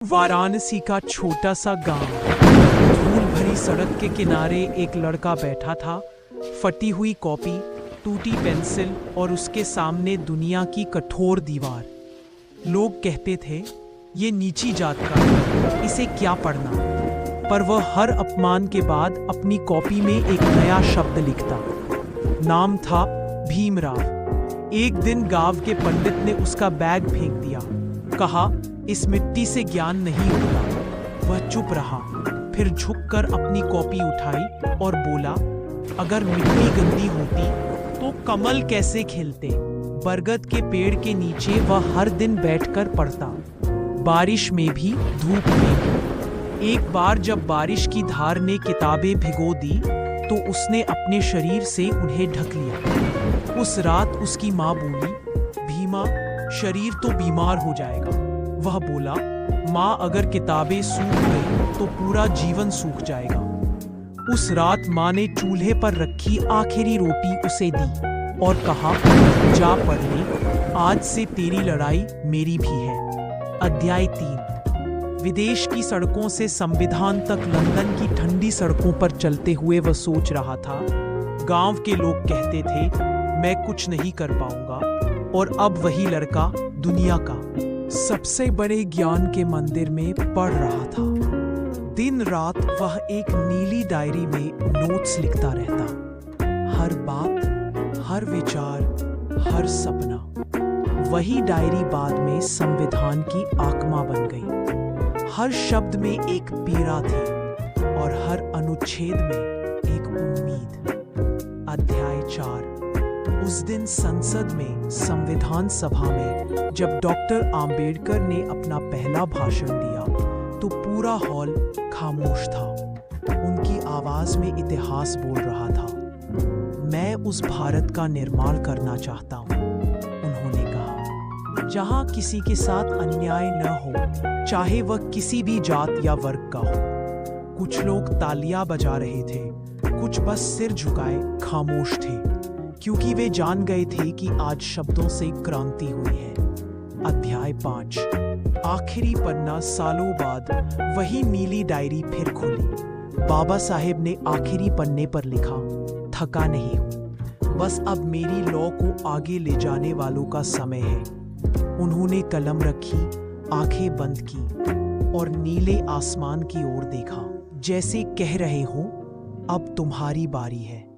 वाराणसी का छोटा सा गांव। धूल भरी सड़क के किनारे एक लड़का बैठा था, फटी हुई कॉपी, टूटी पेंसिल और उसके सामने दुनिया की कठोर दीवार। लोग कहते थे, ये नीची जात का है, इसे क्या पढ़ना। पर वह हर अपमान के बाद अपनी कॉपी में एक नया शब्द लिखता। नाम था भीमराव। एक दिन गांव के पंडित ने उसका बैग फेंक दिया। कहा, इस मिट्टी से ज्ञान नहीं होता। वह चुप रहा, फिर झुककर अपनी कॉपी उठाई और बोला, अगर मिट्टी गंदी होती तो कमल कैसे खिलते। बरगद के पेड़ के नीचे वह हर दिन बैठकर पढ़ता, बारिश में भी, धूप में भी। एक बार जब बारिश की धार ने किताबें भिगो दी तो उसने अपने शरीर से उन्हें ढक लिया। उस रात उसकी माँ बोली, भीमा, शरीर तो बीमार हो जाएगा। वह बोला, माँ, अगर किताबें सूख गई तो पूरा जीवन सूख जाएगा। उस रात माँ ने चूल्हे पर रखी आखिरी रोटी उसे दी और कहा, जा पढ़ ले, आज से तेरी लड़ाई मेरी भी है। अध्याय 3। विदेश की सड़कों से संविधान तक लंदन की ठंडी सड़कों पर चलते हुए वह सोच रहा था। गांव के लोग कहते थे, मैं कुछ नहीं कर पाऊंगा, और अब वही लड़का दुनिया का सबसे बड़े ज्ञान के मंदिर में पढ़ रहा था। दिन रात वह एक नीली डायरी में नोट्स लिखता रहता। हर बात, हर विचार, हर सपना। वही डायरी बाद में संविधान की आत्मा बन गई। हर शब्द में एक पीड़ा थी और हर अनुच्छेद में एक उम्मीद। अध्याय 4। उस दिन संसद में, संविधान सभा में, जब डॉक्टर आम्बेडकर ने अपना पहला भाषण दिया तो पूरा हॉल खामोश था। उनकी आवाज में इतिहास बोल रहा था। मैं उस भारत का निर्माण करना चाहता हूँ, उन्होंने कहा, जहाँ किसी के साथ अन्याय न हो, चाहे वह किसी भी जात या वर्ग का हो। कुछ लोग तालियां बजा रहे थे, कुछ बस सिर झुकाए खामोश थे, क्योंकि वे जान गए थे कि आज शब्दों से क्रांति हुई है। अध्याय 5। आखिरी पन्ना। सालों बाद वही नीली डायरी फिर खुली। बाबा साहेब ने आखिरी पन्ने पर लिखा, थका नहीं हूं, बस अब मेरी लॉ को आगे ले जाने वालों का समय है। उन्होंने कलम रखी, आंखें बंद की और नीले आसमान की ओर देखा, जैसे कह रहे हो, अब तुम्हारी बारी है।